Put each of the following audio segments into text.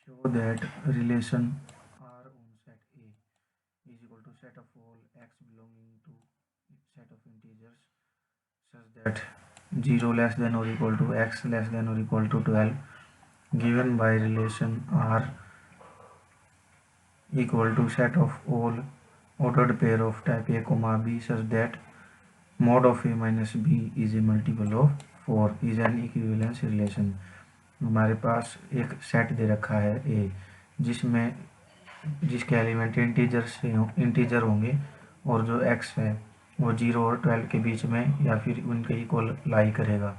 show that relation R on set A is equal to set of all x belonging to set of integers such that 0 less than or equal to x less than or equal to 12 given by relation R equal to set of all ordered pair of type A comma B such that mod of A minus B is a multiple of 4 is an equivalence relation। हमारे पास एक set दे रखा है ए जिसके element integer होंगे और जो x है वो 0 और 12 के बीच में या फिर उनके इक्वल लाई करेगा।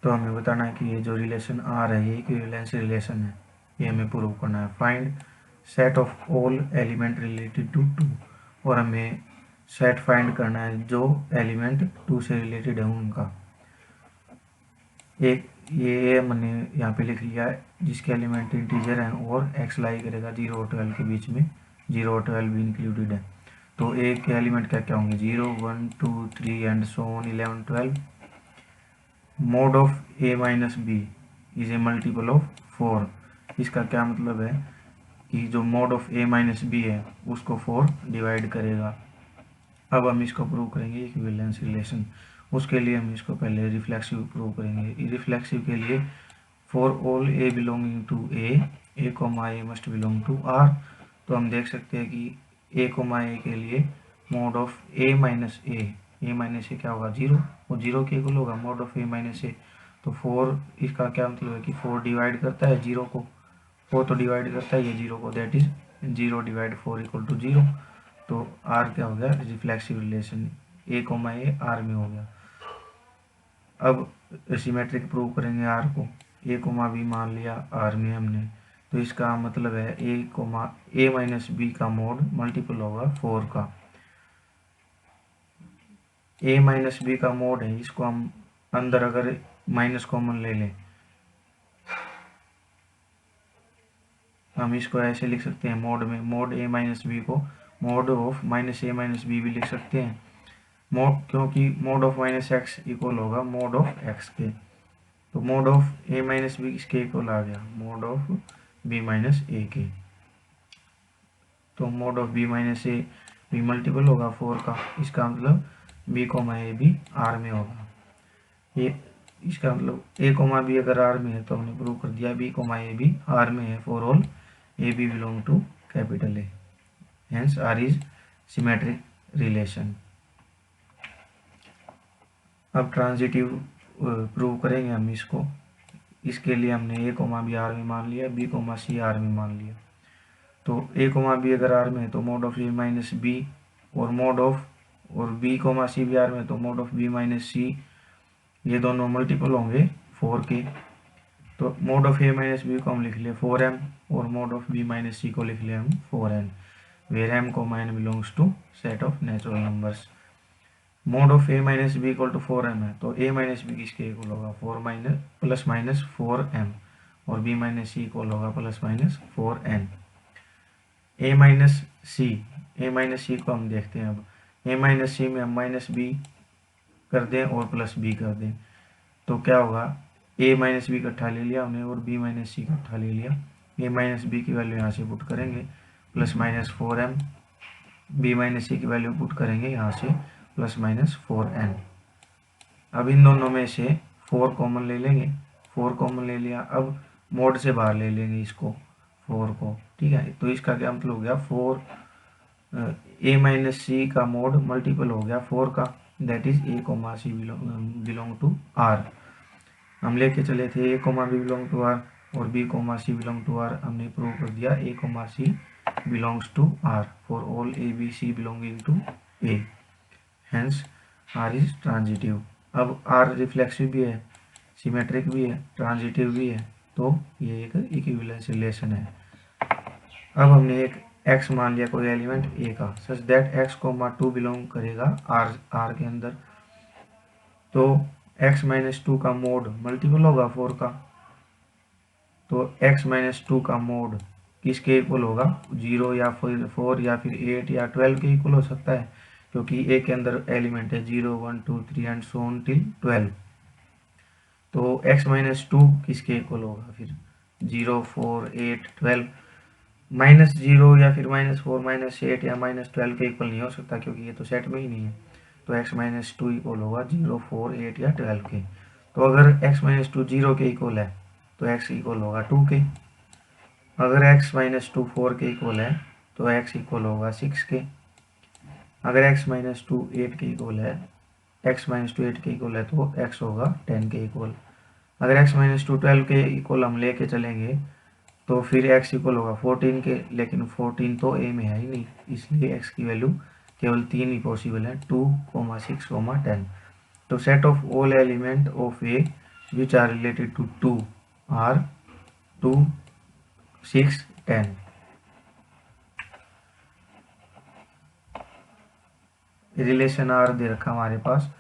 तो हमें बताना है कि ये जो रिलेशन आर है ये इक्विवेलेंस रिलेशन है, ये हमें प्रूव करना है। Find set of all element related to 2 और हमें सेट फाइंड करना है जो एलिमेंट 2 से रिलेटेड है उनका। एक ये मैंने यहाँ पे लिख लिया है जिसके एलिमेंट इंटीजर हैं और एक्स लाई करेगा 0 और 12 के बीच में, 0 और 12 भी इंक्लूडेड है। तो ए के एलिमेंट क्या क्या होंगे 0 1 2 3 and so on 11 12। Mod of A minus b is a multiple of 4। इसका क्या मतलब है कि जो mod of A minus b है उसको 4 डिवाइड करेगा। अब हम इसको प्रूव करेंगे इक्विवेलेंस रिलेशन। उसके लिए हम इसको पहले रिफ्लेक्सिव प्रूव करेंगे। रिफ्लेक्सिव के लिए for all a belonging to a comma a must belong to R. तो हम देख सकते हैं कि ए कोमा ए के लिए मोड ऑफ ए माइनस ए क्या होगा 0 और 0 के इक्वल होगा मोड ऑफ ए माइनस ए। तो 4 इसका क्या मतलब है कि 4 डिवाइड करता है 0 को, 4 तो डिवाइड करता है ये 0 को, that is 0 divide 4 equal to 0। तो आर क्या हो गया reflexive relation a comma a R में हो गया। अब सिमेट्रिक प्रूव करेंगे आर को, ए कोमा बी मान लिया आर में हमने, तो इसका मतलब है ए कोमा ए माइनस बी का मोड मल्टीपल होगा 4 का। ए माइनस बी का मोड है, इसको हम अंदर अगर माइनस कॉमन ले लें हम इसको ऐसे लिख सकते हैं मोड में, मोड ए माइनस बी को mod of minus a minus b भी लिख सकते हैं। मोड क्योंकि mod of minus x equal होगा मोड ऑफ एक्स के, तो mod of A minus b किसके इक्वल आ गया mod of B minus a के। तो mod of B minus a be multiple होगा 4 का, इसका मतलब बी कोमा ए भी आर में होगा। ये इसका मतलब ए कोमा बी अगर आर में है तो हमने प्रूव कर दिया बी कोमा ए भी आर में है for all A b belong to capital A, hence R is symmetric relation. अब ट्रांजिटिव प्रूव करेंगे हम इसको। इसके लिए हमने ए कोमा बी आर में मान लिया, बी कोमा सी आर में मान लिया। तो ए कोमा बी अगर आर में है तो mod of A minus B और बी कोमा सी भी आर में तो मोड ऑफ बी माइनस सी, ये दोनों मल्टीपल होंगे 4 के। तो mod of A minus B को हम लिख ले 4m और मोड ऑफ बी माइनस सी को लिख ले हम 4n, where m comma n belongs to set of natural numbers. Mod of A minus B equal to 4m है तो ए माइनस बी किसके इक्वल होगा प्लस माइनस 4m और बी माइनस सी इक्वल होगा plus minus 4n। A minus सी को हम देखते हैं। अब ए माइनस सी में हम माइनस बी कर दें और प्लस बी कर दें तो क्या होगा ए माइनस बी इकट्ठा ले लिया हमने और बी माइनस सी इकट्ठा ले लिया। ए माइनस बी की वैल्यू यहाँ से पुट करेंगे plus minus 4m, B minus C की वैल्यू पुट करेंगे यहाँ से प्लस माइनस 4n। अब इन दोनों में से 4 कॉमन ले लेंगे, 4 कॉमन ले लिया, अब मोड से बाहर ले लेंगे इसको 4 को, ठीक है। तो इसका क्या मतलब हो गया 4 ए माइनस सी का मोड मल्टीपल हो गया 4 का, that is A comma C belong to R. हम लेके चले थे A comma B belong to R और B comma C belong to R, हमने प्रूव कर दिया A comma C belongs to R for all A B C belonging to A, hence R is transitive. अब R reflexive भी है, symmetric भी है, transitive भी है, तो ये एक इक्विवेलेंस रिलेशन है। अब हमने एक x मान लिया कोई एलिमेंट a का such that x comma 2 belong करेगा r के अंदर, तो x माइनस 2 का मोड मल्टीपल होगा 4 का। तो x माइनस 2 का मोड किसके इक्वल होगा 0 या फिर 4 या फिर 8 या 12 के इक्वल हो सकता है क्योंकि a के अंदर एलिमेंट है 0 1 2 3 एंड सो ऑन टिल 12। तो x माइनस 2 किसके इक्वल होगा फिर 0 4 8 12 -0 या फिर -4 -8 या -12 के इक्वल नहीं हो सकता, क्योंकि ये तो सेट में ही नहीं है। तो x-2 इक्वल होगा 0 4 8 या 12 के। तो अगर x-2 0 के इक्वल है तो x इक्वल होगा 2 के। अगर x-2 4 के इक्वल है तो x इक्वल होगा 6 के। अगर x-2 8 के इक्वल है, x-2 8 के इक्वल है तो x होगा 10 के इक्वल। अगर x-2 12 के इक्वल हम लेके चलेंगे तो फिर x इक्वल होगा 14 के, लेकिन 14 तो a में है ही नहीं, इसलिए x की वैल्यू केवल 3 ही पॉसिबल है, 2, 6, 10। तो set of all element of a which are related to 2 are 2, 6, 10। Relation R दे रखा हमारे पास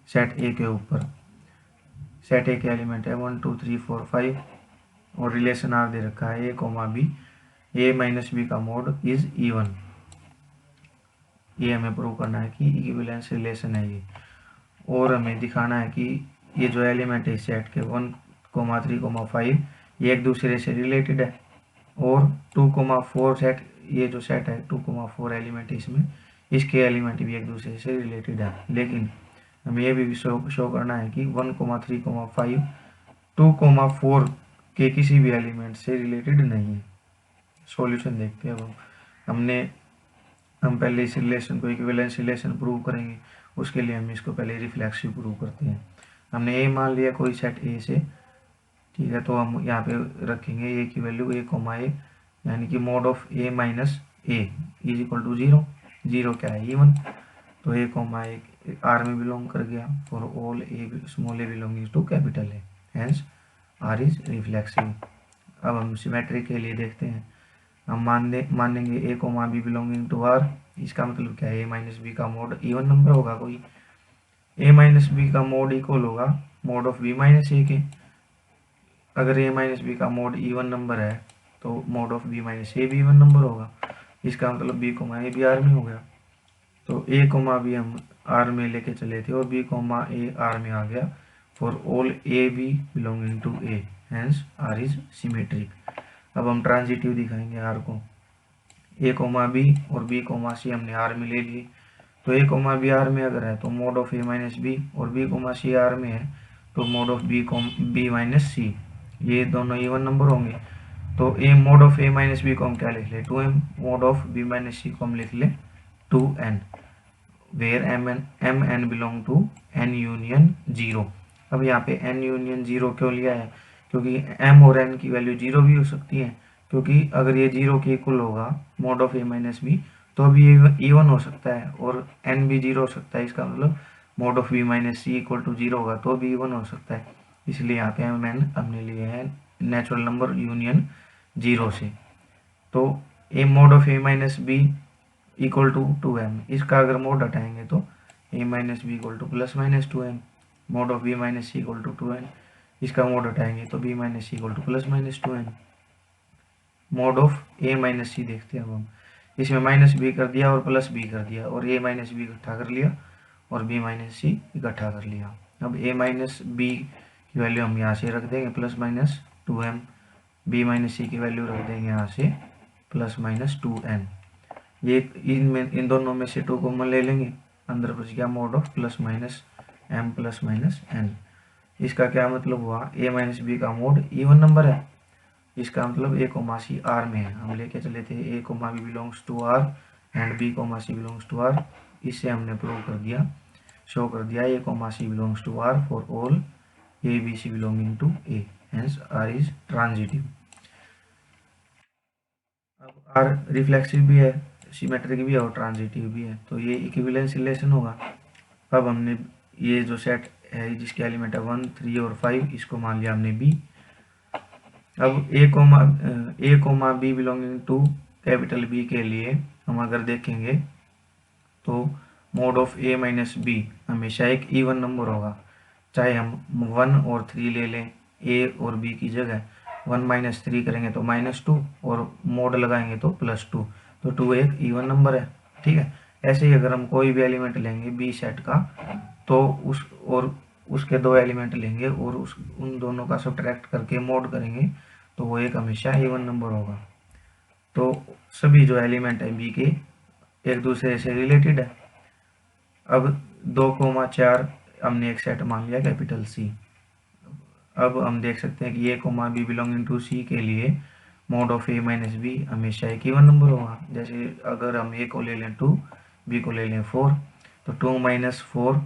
सेट ए के ऊपर। सेट ए के एलिमेंट है 1 2 3 4 5 और रिलेशन आर दे रखा है a, b, a minus b का मोड इज इवन। ये हमें प्रूव करना है कि इक्विवेलेंस रिलेशन है ये, और हमें दिखाना है कि ये जो एलिमेंट है सेट के 1, 3, 5 ये एक दूसरे से रिलेटेड है, और 2, 4 सेट, ये जो सेट है 2, 4 एलिमेंट इसमें, इसके एलिमेंट भी एक दूसरे से रिलेटेड है। लेकिन हमें ये भी शो करना है कि 1, 3, 5 2, 4 के किसी भी एलिमेंट से रिलेटेड नहीं है। सॉल्यूशन देखते हैं अब हम पहले इस रिलेशन को इक्विवेलेंस रिलेशन प्रूव करेंगे, उसके लिए हम इसको पहले रिफ्लेक्सिव प्रूव करते हैं। हमने ए मान लिया कोई सेट ए से, ठीक है, तो हम यहाँ पे रखेंगे ए की वैल्यू a, यानी कि mod of a minus a is equal to 0। 0 क्या है, इवन। तो a, आर में बिलोंग कर गया for all a small a belonging to capital A, hence R is reflexive. अब हम सिमेट्री के लिए देखते हैं। हम मानेंगे a, b belonging to R. इसका मतलब क्या है, a माइनस बी का मोड इवन नंबर होगा कोई। a माइनस बी का मोड इक्वल होगा mod of b minus a के। अगर a माइनस बी का मोड इवन नंबर है तो mod of b minus a भी इवन नंबर होगा। इसका मतलब b, a भी आर में हो गया। तो a, b हम आर में लेके चले थे और b, a आर में आ गया for all a b belonging to a, hence R is symmetric. अब हम ट्रांजिटिव दिखाएंगे आर को। a, b और b, c हमने आर में ले लिए। तो a, b आर में अगर है तो mod of a minus B, और b, c आर में है तो मोड ऑफ b माइनस सी, ये दोनों इवन नंबर होंगे। तो a mod of a minus B को हम क्या लिख ले, 2m, mod of b minus सी को हम लिख ले 2n, where mn belong to n union 0। अब यहाँ पे n यूनियन 0 क्यों लिया है, क्योंकि m और n की वैल्यू 0 भी हो सकती है, क्योंकि अगर ये 0 के इक्वल होगा mod of a minus b तो भी इवन हो सकता है, और n भी 0 हो सकता है। इसका मतलब mod of b minus C equal to 0 होगा तो भी इवन हो सकता है, इसलिए यहाँ पे हमने लिए हैं नेचुरल नंबर यूनियन 0 से। तो a mod of a minus B equal to 2m, इसका अगर मोड हटाएंगे तो a minus B equal to plus minus 2m, mod of b minus C equal to 2n, इसका मोड हटाएंगे तो b minus C equal to plus minus 2n। Mod of a minus C देखते हैं अब हम। इसमें माइनस बी कर दिया और प्लस बी कर दिया, और a माइनस बी इकट्ठा कर लिया और b माइनस सी इकट्ठा कर लिया। अब a माइनस बी की वैल्यू हम यहाँ से रख देंगे plus minus 2m, b minus C की वैल्यू रख देंगे यहाँ से प्लस माइनस 2n। ये इन दोनों में से 2 कॉमन ले लेंगे, अंदर बच गया mod of plus minus m plus minus n। इसका क्या मतलब हुआ, a माइनस बी का मोड इवन नंबर है, इसका मतलब a, c आर में है। हम लेके चले थे a, b belongs to R and b, c belongs to R. इससे हमने प्रूव कर दिया, शो कर दिया a, c belongs to R for all a, b, c belonging to a, hence R is transitive. अब आर रिफ्लेक्सिव भी है, symmetric भी है और ट्रांजिटिव भी है, तो ये इक्विवेलेंस रिलेशन होगा। अब हमने ये जो सेट है जिसके एलिमेंट है 1, 3 और 5, इसको मान लिया हमने b। अब a, b belonging to capital B के लिए हम अगर देखेंगे तो mod of a minus B हमेशा एक इवन नंबर होगा, चाहे हम 1 और 3 ले लें a और b की जगह। 1 माइनस 3 करेंगे तो -2 और मोड लगाएंगे तो +2, तो 2 एक इवन नंबर है, ठीक है। ऐसे ही अगर हम कोई भी एलिमेंट लेंगे बी सेट का तो उसके 2 एलिमेंट लेंगे और उन दोनों का सब्ट्रैक्ट करके मोड करेंगे तो वो एक हमेशा इवन नंबर होगा। तो सभी जो एलिमेंट है बी के एक दूसरे से रिलेटेड है। अब 2,4 हमने एक सेट मान लिया कैपिटल सी। अब हम देख सकते हैं कि A comma B belonging to C के लिए mod of A minus B हमेशा एक इवन नंबर होगा। जैसे अगर हम ए को ले लें 2, बी को ले लें 4, तो 2 माइनस 4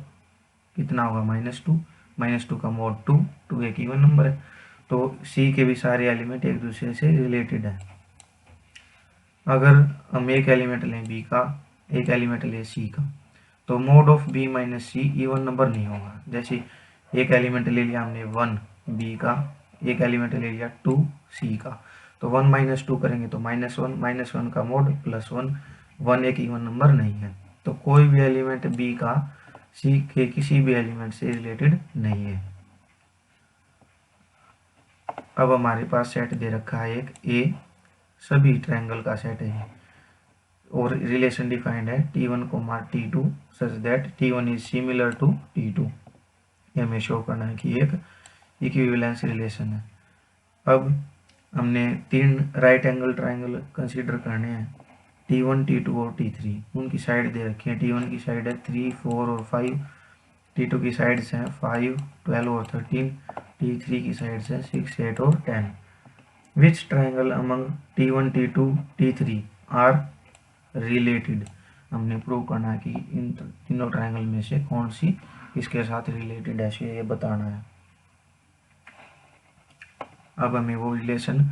कितना होगा -2, -2 का मोड 2, 2 एक इवन नंबर है। तो सी के भी सारे एलिमेंट एक दूसरे से रिलेटेड है। अगर हम एक एलिमेंट लें बी का, एक एलिमेंट लें सी का, तो mod of B minus C even number नहीं होगा। जैसे एक एलिमेंट ले लिया हमने 1 बी का, एक एलिमेंट ले लिया 2 सी का, तो 1 माइनस 2 करेंगे तो -1, -1 का मोड +1, 1 एक इवन नंबर नहीं है। तो कोई भी एलिमेंट बी का सी के किसी भी एलिमेंट से रिलेटेड नहीं है। अब हमारे पास सेट दे रखा है एक ए, सभी ट्रायंगल का सेट है और रिलेशन डिफाइंड है T1, T2 such that T1 is similar to T2। ये हमें शो करना है कि एक इक्विवेलेंस रिलेशन है। अब हमने 3 राइट एंगल ट्रायंगल कंसीडर करने हैं, T1, T2 और T3। उनकी साइड दे रखी है। T1 की साइड है 3, 4 और 5, T2 की साइड्स हैं 5, 12 और 13, T3 की साइड्स हैं 6, 8 और 10। Which triangle among T1, T2, T3 are related. हमने प्रूव करना है कि इन तीनों ट्रायंगल में से कौन सी इसके साथ रिलेटेड है, ये बताना है। अब हमें वो रिलेशन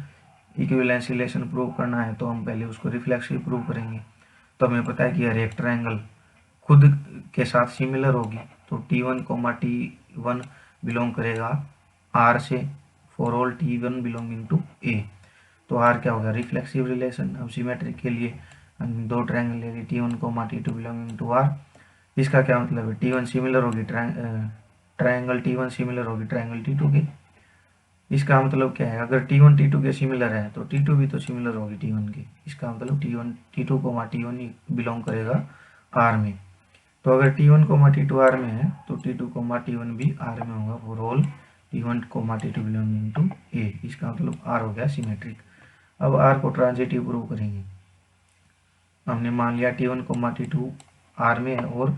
इक्विवेलेंस रिलेशन प्रूव करना है, तो हम पहले उसको रिफ्लेक्सिव प्रूव करेंगे। तो हमें पता है कि हर एक ट्रायंगल खुद के साथ सिमिलर होगी। तो T1, T1 बिलोंग करेगा R से for all T1 belonging to A। तो R क्या होगा, रिफ्लेक्सिव रिलेशन। अब सिमेट्रिक के लिए हम 2 ट्रायंगल ले लिए T1, T2 belonging to R। इसका क्या मतलब है, T1 सिमिलर होगी ट्रायंगल T1 सिमिलर होगी ट्रायंगल T2 के। इसका मतलब क्या है, अगर T1 T2 के सिमिलर है तो T2 भी तो सिमिलर होगी T1 के। इसका मतलब T1 T2 T1 बिलोंग करेगा R में। तो अगर T1 T2 R में है तो T2 T1 भी R में होगा for all T1 T2 belonging to A। इसका मतलब R हो गया सिमेट्रिक। अब R को ट्रांजिटिव प्रूव करेंगे। हमने मान लिया T1 T2 R में है और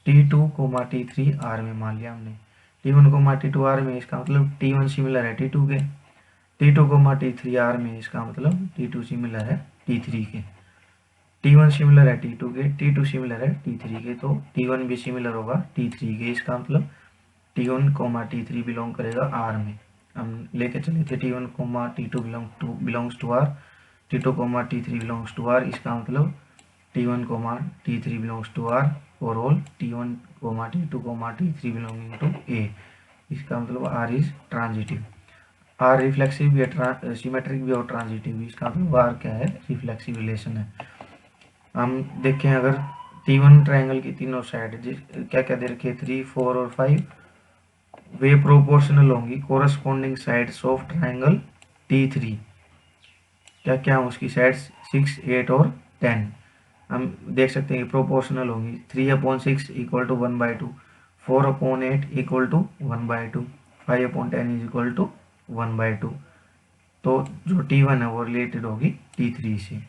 T2 T3 R में मान लिया हमने। T1 T2 R में, इसका मतलब T1 सिमिलर है T2 के। T2 T3 R में, इसका मतलब T2 सिमिलर है T3 के। T1 सिमिलर है T2 के, T2 सिमिलर है T3 के, तो T1 भी सिमिलर होगा T3 के। इसका मतलब T1 T3 बिलोंग करेगा R में। हम लेके चले थे T1 T2 belongs to R, T2 T3 belongs to R। इसका मतलब T1 T3 belongs to R for all T1 T2 T3 belonging to A। इसका मतलब R is transitive. R reflexive भी है, सिमेट्रिक भी और ट्रांजिटिव भी। इसका मतलब R क्या है, रिफ्लेक्सिव रिलेशन है। हम देखें अगर T1 ट्रायंगल की तीनों साइड क्या क्या दे रखे 3, 4 और 5, वे प्रोपोर्शनल होंगी corresponding sides of triangle T3। क्या क्या उसकी साइड्स 6, 8 और 10। हम देख सकते हैं कि प्रोपोर्शनल होंगी। 3/6 equal to 1/2, 4/8 equal to 1/2, 5/10 is equal to 1/2। तो जो T1 है वो रिलेटेड होगी T3 से।